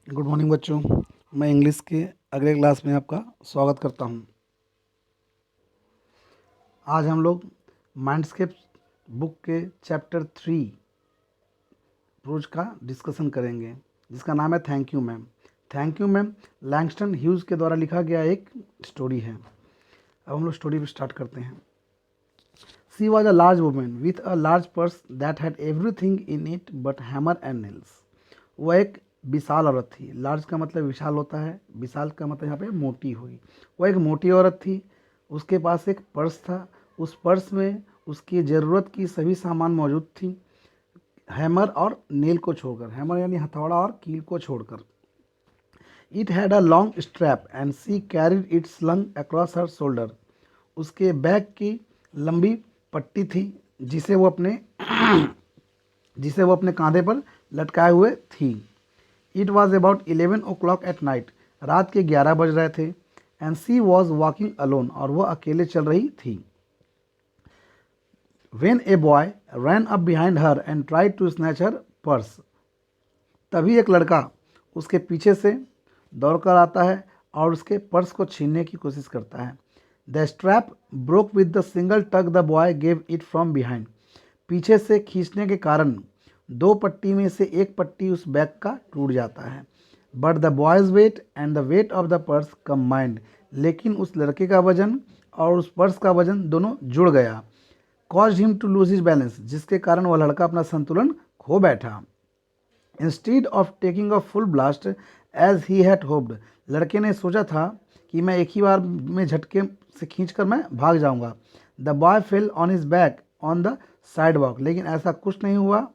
Good morning बच्चों। मैं English के अगले क्लास में आपका स्वागत करता हूं। आज हम लोग माइंडस्केप बुक के चैप्टर 3 प्रोज का डिस्कशन करेंगे, जिसका नाम है thank you ma'am. Thank you ma'am Langston Hughes के द्वारा लिखा गया एक स्टोरी है। अब हम लोग स्टोरी पे स्टार्ट करते हैं। She was a large women with a large purse that had everything in it but hammer and nails. वह एक विशाल औरत थी। लार्ज का मतलब विशाल होता है, विशाल का मतलब यहाँ पे मोटी हुई। वह एक मोटी औरत थी। उसके पास एक पर्स था। उस पर्स में उसकी ज़रूरत की सभी सामान मौजूद थी, हैमर और नेल को छोड़कर। हैमर यानी हथौड़ा और कील को छोड़कर। It had a long strap and she carried it slung across her shoulder. उसके बैग की लंबी पट्टी थी, जिसे वो अपने जिसे वो अपने कांधे पर लटकाए हुए थी। It was about 11 o'clock at night. रात के 11 बज रहे थे। And she was walking alone, और वह अकेले चल रही थी। When a boy ran up behind her and try to snatch her purse. तभी एक लड़का उसके पीछे से दौड़कर आता है और उसके पर्स को छीनने की कोशिश करता है। The strap broke with the single tug the boy gave it from behind. पीछे से खींचने के कारण दो पट्टी में से एक पट्टी उस बैग का टूट जाता है। But the boy's weight and the weight of the purse combined. लेकिन उस लड़के का वजन और उस पर्स का वजन दोनों जुड़ गया। Caused him to lose his balance, जिसके कारण वह लड़का अपना संतुलन खो बैठा। Instead of taking a full blast as he had hoped. लड़के ने सोचा था कि मैं एक ही बार में झटके से खींचकर मैं भाग जाऊंगा। The boy fell on his back on the side walk. लेकिन ऐसा कुछ नहीं हुआ।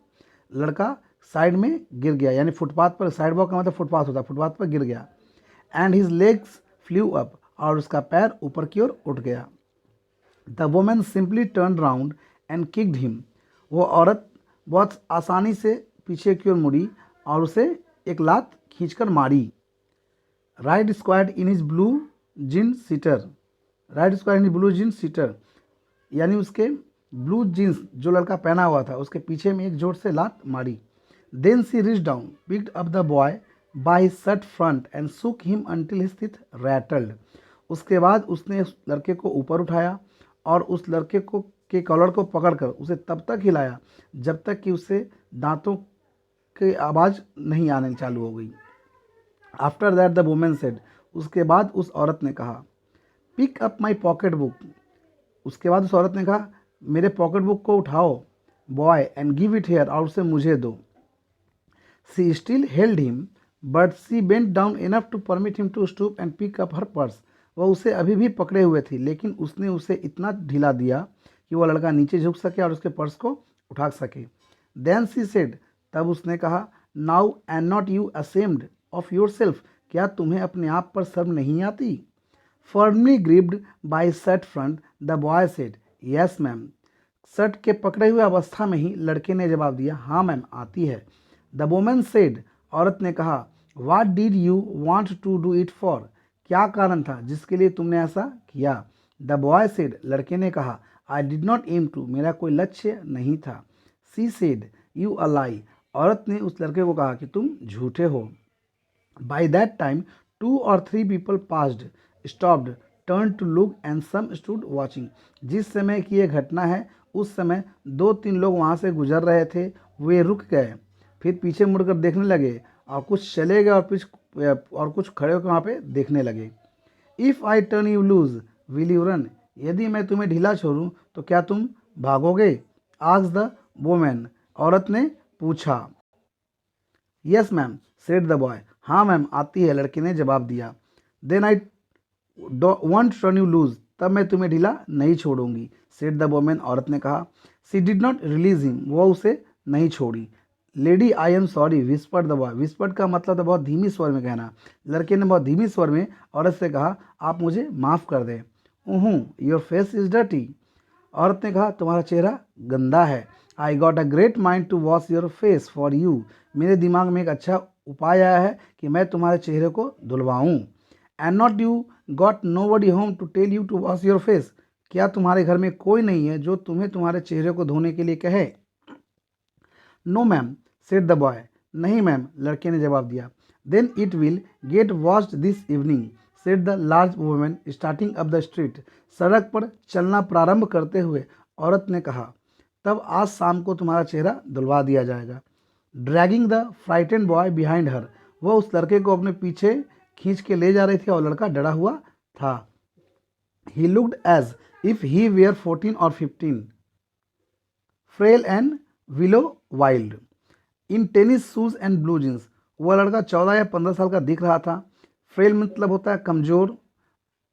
लड़का साइड में गिर गया, यानी फुटपाथ पर। साइड वॉक का मतलब फुटपाथ होता है, फुटपाथ पर गिर गया। And his legs flu up, और उसका पैर ऊपर की ओर उठ गया। The women simply turn round and kicked him. वो औरत बहुत आसानी से पीछे की ओर मुड़ी और उसे एक लात खींचकर मारी। Right squad in his blue gene seater. Right squad in blue gene seater, यानी उसके ब्लू जीन्स जो लड़का पहना हुआ था उसके पीछे में एक जोर से लात मारी। Then she reach down picked up the boy by his shirt front and shook him until his teeth rattled. उसके बाद उसने उस लड़के को ऊपर उठाया और उस लड़के को के कॉलर को पकड़कर उसे तब तक हिलाया जब तक कि उसे दांतों की आवाज़ नहीं आने चालू हो गई। After that the women said, उसके बाद उस औरत ने कहा, pick up my pocket book. उसके बाद उस औरत ने कहा, मेरे पॉकेट बुक को उठाओ boy and give it here, और उसे मुझे दो। She still held him but she bent down enough to permit him to stoop and pick up her purse. वह उसे अभी भी पकड़े हुए थी, लेकिन उसने उसे इतना ढीला दिया कि वह लड़का नीचे झुक सके और उसके पर्स को उठा सके। देन सी सेड, तब उसने कहा, now and not you ashamed of yourself. क्या तुम्हें अपने आप पर शर्म नहीं आती? Firmly gripped by shirt front the boy said, yes ma'am. Shirt के पकड़े हुए अवस्था में ही लड़के ने जवाब दिया, हाँ मैम, आती है। द वुमन सेड, औरत ने कहा, what did you want to do it for. क्या कारण था जिसके लिए तुमने ऐसा किया? द बॉय सेड, लड़के ने कहा, I did not aim to, मेरा कोई लक्ष्य नहीं था। सी सेड, यू अ लाई, औरत ने उस लड़के को कहा कि तुम झूठे हो। By that time, 2 or 3 people passed, stopped, turned to look and some stood watching. जिस समय की ये घटना है उस समय 2-3 लोग वहाँ से गुजर रहे थे। वे रुक गए, फिर पीछे मुड़कर देखने लगे, और कुछ चले गए और कुछ खड़े होकर वहाँ पे देखने लगे। If I turn you loose will you run. यदि मैं तुम्हें ढीला छोड़ूं तो क्या तुम भागोगे? आस्क्ड द वुमेन, औरत ने पूछा। Yes ma'am said the boy, हाँ मैम, आती है, लड़के ने जवाब दिया। Then I won't turn you loose, तब मैं तुम्हें ढीला नहीं छोड़ूंगी, सेड द वुमेन, औरत ने कहा। सी डिड नॉट रिलीज हिम, वह उसे नहीं छोड़ी। Lady I am sorry whispered the boy. Whispered का मतलब था बहुत धीमी स्वर में कहना। लड़के ने बहुत धीमी स्वर में औरत से कहा, आप मुझे माफ़ कर दें। Your face is dirty. औरत ने कहा, तुम्हारा चेहरा गंदा है। I got a great mind to wash your face for you. मेरे दिमाग में एक अच्छा उपाय आया है कि मैं तुम्हारे चेहरे को धुलवाऊँ। And not you got nobody home to tell you to wash your face. क्या तुम्हारे घर में कोई नहीं है जो तुम्हें तुम्हारे चेहरे को धोने के लिए कहे? No ma'am said the boy, नहीं मैम, लड़के ने जवाब दिया। Then it will get washed this evening, said the large women starting up the street. सड़क पर चलना प्रारंभ करते हुए औरत ने कहा, तब आज शाम को तुम्हारा चेहरा धुलवा दिया जाएगा। Dragging the frightened boy behind her, वह उस लड़के को अपने पीछे खींच के ले जा रही थी और लड़का डरा हुआ था। He looked as if he were 14 और 15, frail and willow wild, in tennis shoes and blue jeans. वह लड़का 14 या 15 साल का दिख रहा था। फ्रेल मतलब होता है कमज़ोर,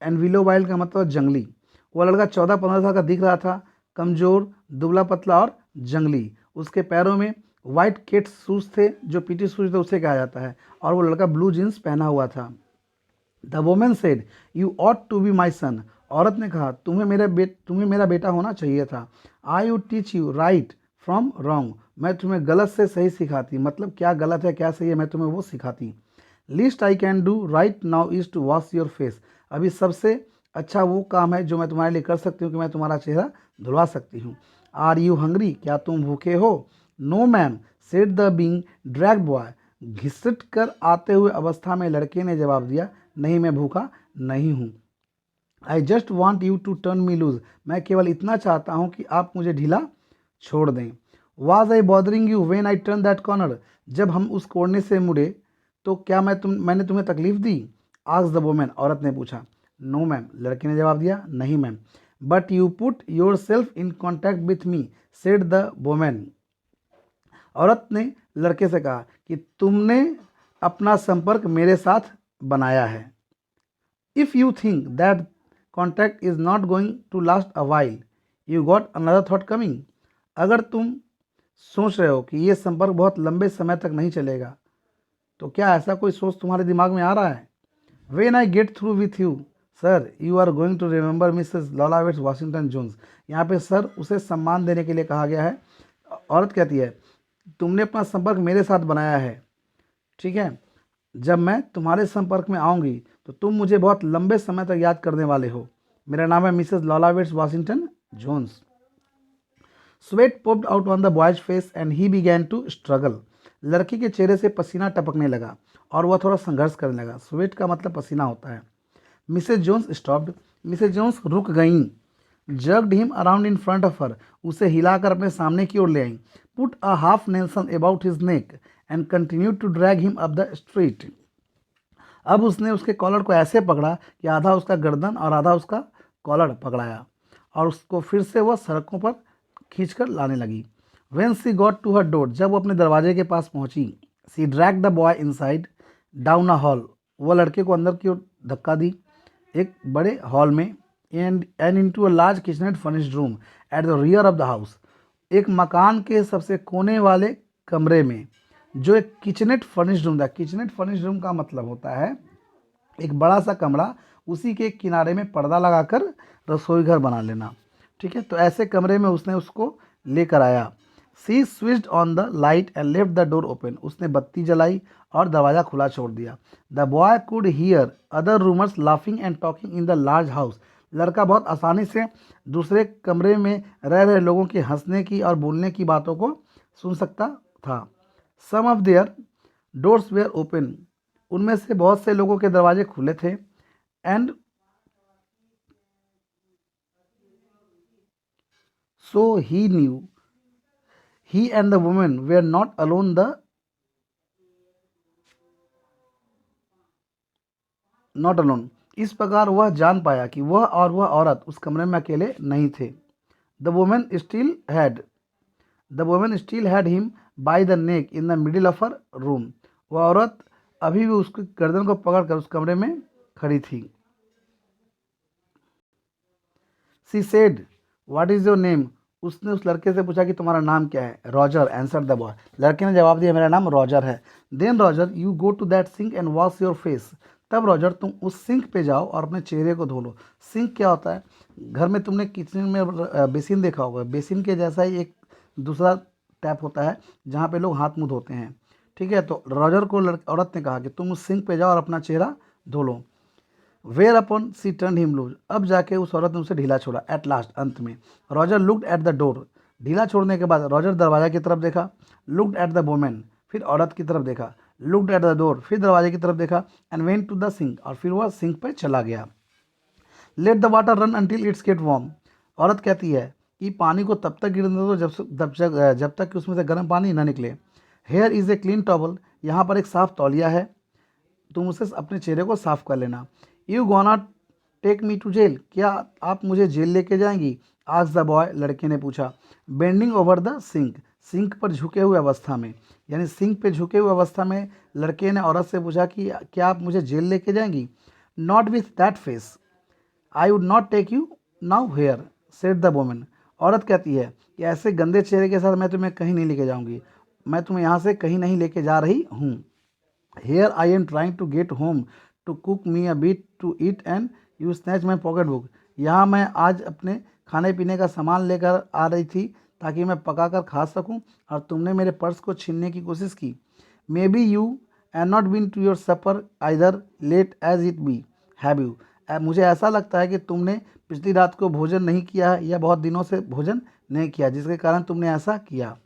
एंड विलो वाइल्ड का मतलब जंगली। वह लड़का 14-15 साल का दिख रहा था, कमज़ोर, दुबला पतला और जंगली। उसके पैरों में वाइट केट शूज़ थे, जो पीटी शूज़ थे उसे कहा जाता है, और वो लड़का ब्लू जीन्स पहना हुआ था। The woman said, you ought to be my son. औरत ने कहा, तुम्हें मेरा बेटा होना चाहिए था। I you teach you right from wrong, मैं तुम्हें गलत से सही सिखाती, मतलब क्या गलत है क्या सही है मैं तुम्हें वो सिखाती। Least I can do right now is to wash your face, अभी सबसे अच्छा वो काम है जो मैं तुम्हारे लिए कर सकती हूँ कि मैं तुम्हारा चेहरा धुलवा सकती हूँ। आर यू हंग्री, क्या तुम भूखे हो? No ma'am, said the being dragged boy. घिसट कर आते हुए अवस्था में लड़के ने जवाब दिया, नहीं मैं भूखा नहीं हूँ। I just want you to turn me loose, मैं केवल इतना चाहता हूँ कि आप मुझे ढीला छोड़ दें। Was I bothering you when I turn that corner, जब हम उस कोने से मुड़े तो क्या मैंने तुम्हें तकलीफ दी? आस्क्ड द वुमन, औरत ने पूछा। नो मैम, लड़के ने जवाब दिया, नहीं ma'am. But you put your self in contact with me, said the woman. औरत ने लड़के से कहा कि तुमने अपना संपर्क मेरे साथ बनाया है। If you think that contact is not going to last a while, you got another thought coming, अगर तुम सोच रहे हो कि ये संपर्क बहुत लंबे समय तक नहीं चलेगा, तो क्या ऐसा कोई सोच तुम्हारे दिमाग में आ रहा है? When I get through with you sir, you are going to remember Mrs Luella Bates Washington Jones. यहाँ पे सर उसे सम्मान देने के लिए कहा गया है। औरत कहती है, तुमने अपना संपर्क मेरे साथ बनाया है, ठीक है, जब मैं तुम्हारे संपर्क में आऊँगी तो तुम मुझे बहुत लंबे समय तक याद करने वाले हो। मेरा नाम है Mrs Luella Bates Washington Jones. Sweat popped out on the boy's face and he began to struggle, लड़की के चेहरे से पसीना टपकने लगा और वह थोड़ा संघर्ष करने लगा। स्वेट का मतलब पसीना होता है। Mrs Jones stopped, Mrs Jones रुक गईं। Jerked him around in front of her, उसे हिलाकर अपने सामने की ओर ले आई। Put a half nelson about his neck and continue to drag him up the street, अब उसने उसके कॉलर को ऐसे पकड़ा कि आधा उसका गर्दन और आधा उसका कॉलर पकड़ाया और उसको फिर से वह सड़कों पर खींचकर लाने लगी। When she got to her door, जब वो अपने दरवाजे के पास पहुंची, she drag the boy inside down a hall, वह लड़के को अंदर की ओर धक्का दी एक बड़े हॉल में, and into a large kitchenette furnished room at the rear of the house, एक मकान के सबसे कोने वाले कमरे में जो एक किचनेट फर्निश्ड रूम था। किचनेट फर्निश्ड रूम का मतलब होता है एक बड़ा सा कमरा, उसी के किनारे में पर्दा लगाकर रसोई घर बना लेना, ठीक है। तो ऐसे कमरे में उसने उसको लेकर आया। She switched on the light and left the door open, उसने बत्ती जलाई और दरवाज़ा खुला छोड़ दिया। The boy could hear other roomers laughing and talking in the large house, लड़का बहुत आसानी से दूसरे कमरे में रह रहे लोगों के हंसने की और बोलने की बातों को सुन सकता था। Some of their doors were open, उनमें से बहुत से लोगों के दरवाजे खुले थे। And so he knew he and the woman were not alone not alone, इस प्रकार वह जान पाया कि वह औरत उस कमरे में अकेले नहीं थे। The women still had him by the neck in the middle of her room, वह औरत अभी भी उसकी गर्दन को पकड़कर उस कमरे में खड़ी थी। She said, what is your name, उसने उस लड़के से पूछा कि तुम्हारा नाम क्या है। रॉजर आंसर्ड द बॉय, लड़के ने जवाब दिया, मेरा नाम रॉजर है। Then Roger you go to that sink and wash your face, तब रॉजर तुम उस सिंक पे जाओ और अपने चेहरे को धो लो। सिंक क्या होता है? घर में तुमने किचन में बेसिन देखा होगा, बेसिन के जैसा ही एक दूसरा टैप होता है जहाँ पे लोग हाथ मुँह धोते हैं, ठीक है। तो रॉजर को औरत ने कहा कि तुम उस सिंक पे जाओ और अपना चेहरा धो लो। Whereupon she turn him loose, अब जाके उस औरत ने उसे ढीला छोड़ा। एट लास्ट, अंत में। Roger looked at the door, ढीला छोड़ने के बाद रॉजर दरवाजा की तरफ देखा। लुक्ड एट द वुमेन, फिर औरत की तरफ देखा। लुक्ड एट द डोर, फिर दरवाजे की तरफ देखा, and went to the sink, और फिर वह सिंक पर चला गया। Let the water run until it's get warm, औरत कहती है कि पानी को तब तक गिरने दो जब तक कि उसमें से गर्म पानी न निकले। Here is a clean towel, यहाँ पर एक साफ तौलिया है, तुम उसे अपने चेहरे को साफ कर लेना। You gonna take me to jail, क्या आप मुझे जेल लेके जाएंगी? आज द बॉय, लड़के ने पूछा। Bending over the sink, sink पर झुके हुए अवस्था में, यानी सिंक पे झुके हुए अवस्था में लड़के ने औरत से पूछा कि क्या आप मुझे जेल लेके जाएंगी? Not with that face, I would not take you nowhere, said the women, औरत कहती है कि ऐसे गंदे चेहरे के साथ मैं तुम्हें कहीं नहीं लेके जाऊंगी, मैं तुम्हें यहाँ से कहीं नहीं लेके जा रही हूँ। Here I am trying to get home to cook me a bite to eat and you snatch my pocket book, यहाँ मैं आज अपने खाने पीने का सामान लेकर आ रही थी ताकि मैं पका कर खा सकूं, और तुमने मेरे पर्स को छीनने की कोशिश की। Maybe you and not been to your supper either late as it be, have you, मुझे ऐसा लगता है कि तुमने पिछली रात को भोजन नहीं किया है या बहुत दिनों से भोजन नहीं किया जिसके कारण तुमने ऐसा किया।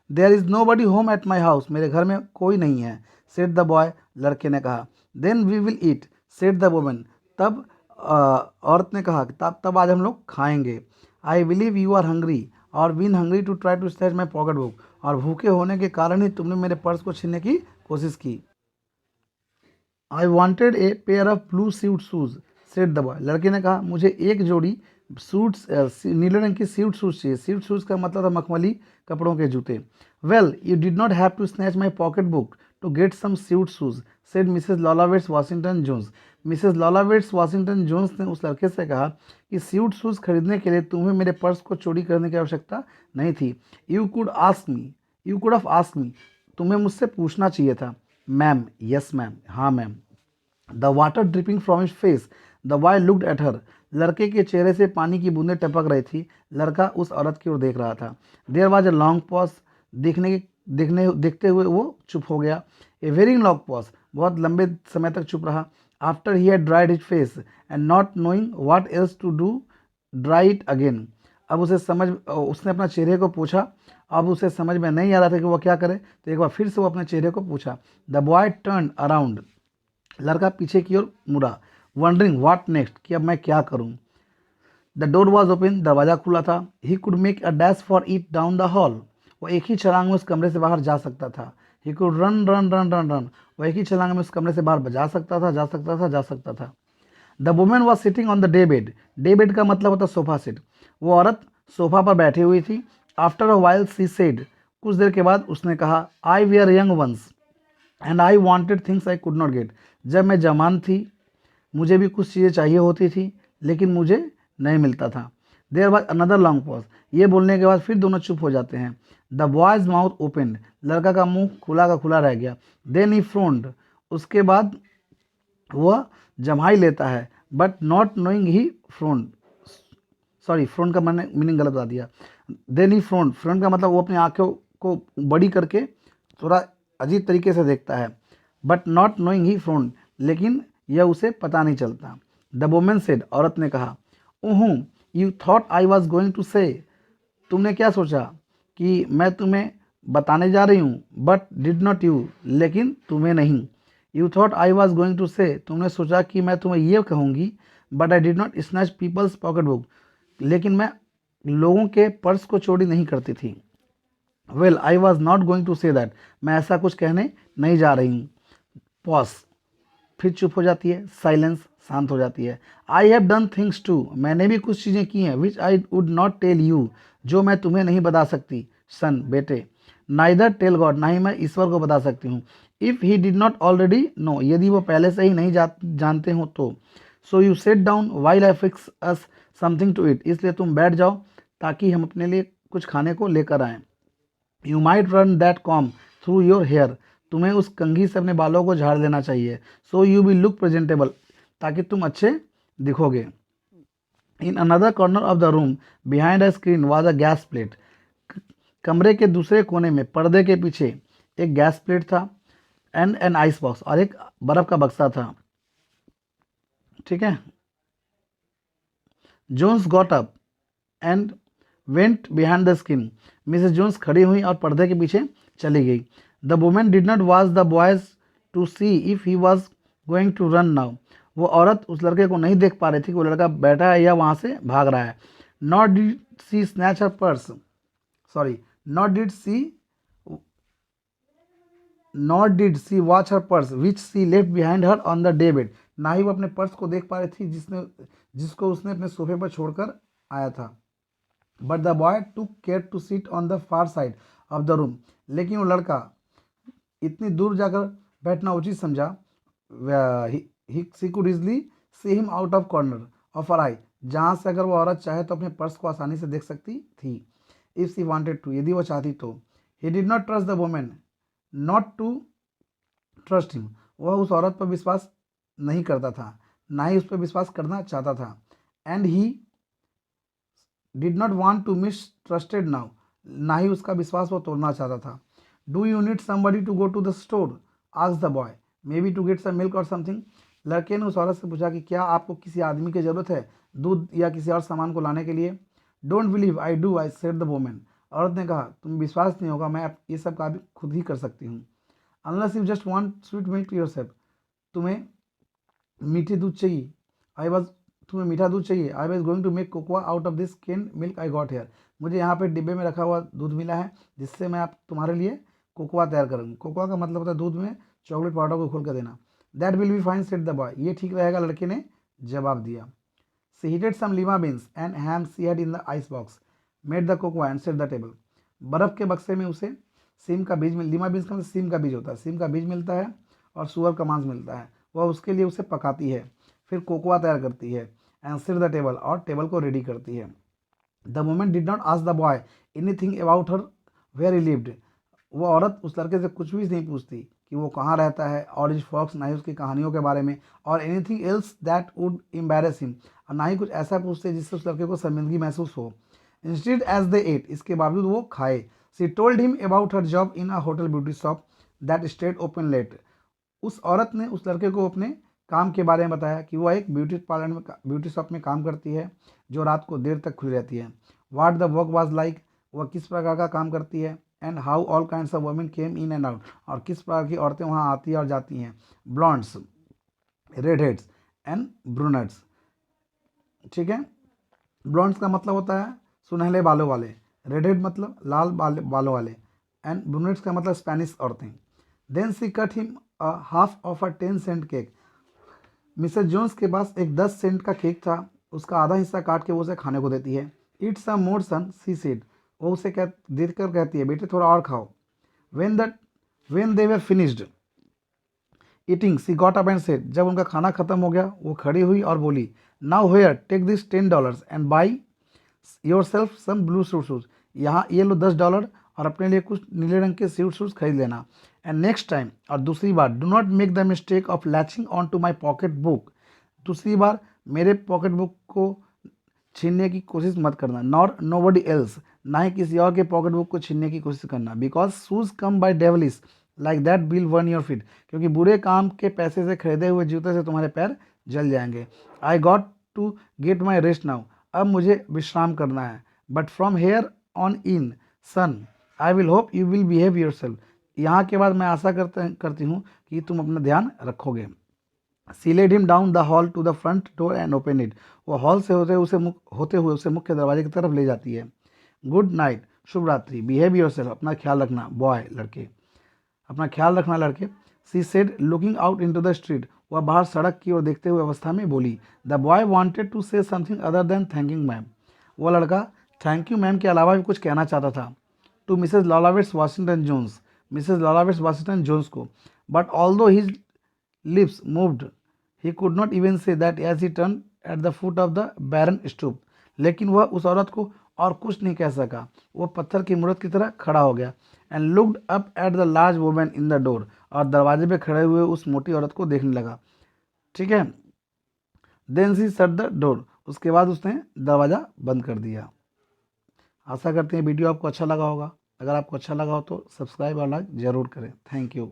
There is nobody home at my house, मेरे घर में कोई नहीं है, सेड द बॉय, लड़के ने कहा। Then we will eat, said the woman, तब औरत ने कहा कि तब आज हम लोग खाएंगे। I believe you are hungry or been hungry to try to snatch my pocket book, और भूखे होने के कारण ही तुमने मेरे पर्स को छीनने की कोशिश की। I wanted a pair of blue suite shoes, said the boy, लड़के ने कहा मुझे एक जोड़ी सूट्स नीले रंग की स्यूट शूज़ चाहिए। स्यूट शूज़ का मतलब था मखमली कपड़ों के जूते। Well you did not have to snatch my pocket book to get some suede shoes, said Mrs Luella Bates Washington Jones, Mrs Luella Bates Washington Jones ने उस लड़के से कहा कि स्यूट शूज़ खरीदने के लिए तुम्हें मेरे पर्स को चोरी करने की आवश्यकता नहीं थी। You could have ask me, तुम्हें मुझसे पूछना चाहिए था। मैम, यस मैम, हाँ ma'am. The water dripping from his face, the boy looked at her, लड़के के चेहरे से पानी की बूंदें टपक रही थी, लड़का उस औरत की ओर देख रहा था। There was a long pause, देखते हुए वो चुप हो गया। ए वेरी लॉन्ग पॉज, बहुत लंबे समय तक चुप रहा। After he had dried his face and not knowing what else to do dry it again, अब उसने अपना चेहरे को पूछा, अब उसे समझ में नहीं आ रहा था कि वह क्या करे, तो एक बार फिर से वो अपने चेहरे को पूछा। द बॉय टर्न अराउंड, लड़का पीछे की ओर मुड़ा, वंडरिंग व्हाट नेक्स्ट, कि अब मैं क्या करूं। द डोर वॉज ओपन, दरवाजा खुला था। He could make a dash for it down the hall, वो एक ही छलांग में उस कमरे से बाहर जा सकता था। He could run run run run run, वो एक ही छलांग में उस कमरे से बाहर जा सकता था, जा सकता था, जा सकता था। The women was sitting on the day bed, day bed का मतलब होता सोफा सेट, वो औरत सोफा पर बैठी हुई थी। After a while she said, कुछ देर के बाद उसने कहा, I were young once and I wanted things I could not get, जब मैं जवान थी मुझे भी कुछ चीज़ें चाहिए होती थी लेकिन मुझे नहीं मिलता था। There was another long pause, ये बोलने के बाद फिर दोनों चुप हो जाते हैं। द बॉयज माउथ ओपन, लड़का का मुंह खुला का खुला रह गया। देन ही फ्रोन्ड, उसके बाद वह जम्हाई लेता है, but not knowing he frowned, sorry frowned का मैंने मीनिंग गलत बता दिया। देन ही फ्रोन्ड, फ्रोन्ड का मतलब वो अपनी आंखों को बड़ी करके थोड़ा अजीब तरीके से देखता है। बट नॉट नोइंग ही फ्रोन्ड, लेकिन यह उसे पता नहीं चलता। द वुमेन सेड, औरत ने कहा, oh you thought I was going to say, तुमने क्या सोचा कि मैं तुम्हें बताने जा रही हूँ, बट डिड नॉट यू, लेकिन तुम्हें नहीं। You thought I was going to say, तुमने सोचा कि मैं तुम्हें ये कहूँगी, but I did not snatch people's pocket book, लेकिन मैं लोगों के पर्स को चोरी नहीं करती थी। Well I was not going to say that, मैं ऐसा कुछ कहने नहीं जा रही हूँ। पॉज, फिर चुप हो जाती है। साइलेंस, शांत हो जाती है। I have done things too, मैंने भी कुछ चीज़ें की हैं, which I would not tell you, जो मैं तुम्हें नहीं बता सकती। सन, बेटे। नाइदर टेल गॉड, ना ही मैं ईश्वर को बता सकती हूँ। If he did not already know, यदि वो पहले से ही नहीं जानते हो तो। So you set down while I fix us something to eat, इसलिए तुम बैठ जाओ ताकि हम अपने लिए कुछ खाने को लेकर आएँ। You might run that comb through your hair, तुम्हें उस कंघी से अपने बालों को झाड़ लेना चाहिए। So you will look presentable, ताकि तुम अच्छे दिखोगे। In another corner of the room behind a screen was a gas plate, कमरे के दूसरे कोने में पर्दे के पीछे एक गैस प्लेट था। एंड एन आइस बॉक्स, और एक बर्फ का बक्सा था। ठीक है। Jones got up and went behind the screen, Mrs Jones खड़ी हुई और पर्दे के पीछे चली गई। The women did not watch the boys to see if he was going to run now. वो औरत उस लड़के को नहीं देख पा रही थी कि वो लड़का बैठा है या वहाँ से भाग रहा है। Not did she snatch her purse, sorry, not did she not did she watch her purse which she left behind her on the day bed. ना ही वो अपने पर्स को देख पा रही थी जिसको उसने अपने सोफे पर छोड़कर आया था। But the boy to care to sit on the far side of the room. लेकिन वो लड़का इतनी दूर जाकर बैठना उचित समझा। She could easily see him out of corner of her eye, जहाँ से अगर वो औरत चाहे तो अपने पर्स को आसानी से देख सकती थी। इफ सी वांटेड टू, यदि वो चाहती तो। He did not trust the women not to trust him, वह उस औरत पर विश्वास नहीं करता था, ना ही उस पर विश्वास करना चाहता था। And he did not want to mistrusted now, ना ही उसका विश्वास वो तोड़ना चाहता था। Do you need somebody to go to the store, ask the boy, maybe to get some milk और समथिंग। लड़के ने उस औरत से पूछा कि क्या आपको किसी आदमी की ज़रूरत है दूध या किसी और सामान को लाने के लिए। Don't believe I do, I said the women. औरत ने कहा, तुम विश्वास नहीं होगा, मैं ये सब काम खुद ही कर सकती हूँ। Unless you just want sweet milk yourself, तुम्हें मीठी दूध चाहिए। आई वॉज तुम्हें मीठा दूध चाहिए। I was going to make cocoa out of this can milk I got here, मुझे यहाँ पे डिब्बे में रखा हुआ दूध मिला है जिससे मैं आप तुम्हारे लिए कोकोआ तैयार करूँगी। कोकोआ का मतलब होता है दूध में चॉकलेट पाउडर को खोल कर देना। That will be fine said the boy, ये ठीक रहेगा, लड़के ने जवाब दिया। She heated some lima beans and ham she had in the ice box, made the cocoa and set the table. बर्फ़ के बक्से में उसे सीम का बीज लीमा बीन्स का मतलब सीम का बीज होता है, सीम का बीज मिलता है और सुअर का मांस मिलता है। वह उसके लिए उसे पकाती है, फिर कोकोआ तैयार करती है एंड सेट द टेबल, और टेबल को रेडी करती है। The women did not ask the boy anything about her where he lived, वो औरत उस लड़के से कुछ भी नहीं पूछती कि वो कहाँ रहता है और इस फॉक्स, ना ही उसकी कहानियों के बारे में, और anything else that would embarrass him, और ना ही कुछ ऐसा पूछते जिससे उस लड़के को शर्मिंदगी महसूस हो। इंस्टेड एज दे एट, इसके बावजूद वो खाए। She told him about her job in a hotel beauty shop that stayed open late, उस औरत ने उस लड़के को अपने काम के बारे में बताया कि वह एक ब्यूटी शॉप में काम करती है जो रात को देर तक खुली रहती है। What the work was like, वह किस प्रकार का काम करती है। And how all kinds of women came in and out, और किस प्रकार की औरतें वहाँ आती और जाती हैं। ब्लॉन्ड्स, रेड हेड्स एंड ब्रूनेट्स, ठीक है। ब्लॉन्ड्स का मतलब होता है सुनहले बालों वाले, रेड हेड मतलब लाल बालों वाले, एंड ब्रूनेट्स का मतलब स्पेनिश औरतें। Then she cut him half of a 10 cent cake, Mrs Jones के पास एक 10 सेंट का केक था, उसका आधा हिस्सा काट के वो उसे खाने को देती है। It's a more sun, she said, वो उसे देखकर कहती है, बेटे थोड़ा और खाओ। When they were finished eating she got up and said, जब उनका खाना खत्म हो गया वो खड़ी हुई और बोली, now here take this $10 and buy yourself some blue suede shoes, यहाँ ये लो $10 और अपने लिए कुछ नीले रंग के सूट शूज खरीद लेना। एंड नेक्स्ट टाइम, और दूसरी बार, do not make the mistake of latching on to my pocket book, दूसरी बार मेरे पॉकेट बुक को छीनने की कोशिश मत करना। नॉर नो बडी एल्स, ना ही किसी और के पॉकेट बुक को छीनने की कोशिश करना। Because shoes come by devilish like that will burn your feet, क्योंकि बुरे काम के पैसे से खरीदे हुए जूते से तुम्हारे पैर जल जाएंगे। I got to get my rest now, अब मुझे विश्राम करना है। But from here on in son I will hope you will behave yourself, यहाँ के बाद मैं आशा करती हूँ कि तुम अपना ध्यान रखोगे। She led him down the hall to the front door and open it, वो हॉल से होते हुए उसे मुख्य दरवाजे की तरफ ले जाती है। गुड नाइट, शुभ रात्रि। बिहेव योर सेल्फ, अपना ख्याल रखना। बॉय, लड़के, अपना ख्याल रखना लड़के। She said looking out into the street, वह बाहर सड़क की ओर देखते हुए अवस्था में बोली। The boy wanted to say something other than thanking ma'am, वह लड़का थैंक यू मैम के अलावा भी कुछ कहना चाहता था। To Mrs Luella Bates Washington Jones, Mrs Luella Bates Washington Jones को। But although his lips moved he could not even say that as he turn at the foot of the barren stoop, लेकिन वह उस औरत को और कुछ नहीं कह सका, वह पत्थर की मूर्त की तरह खड़ा हो गया। And looked up at the large woman in the door, और दरवाजे पे खड़े हुए उस मोटी औरत को देखने लगा, ठीक है। Then she shut the door, उसके बाद उसने दरवाज़ा बंद कर दिया। आशा करते हैं वीडियो आपको अच्छा लगा होगा। अगर आपको अच्छा लगा हो तो सब्सक्राइब और लाइक ज़रूर करें। Thank you.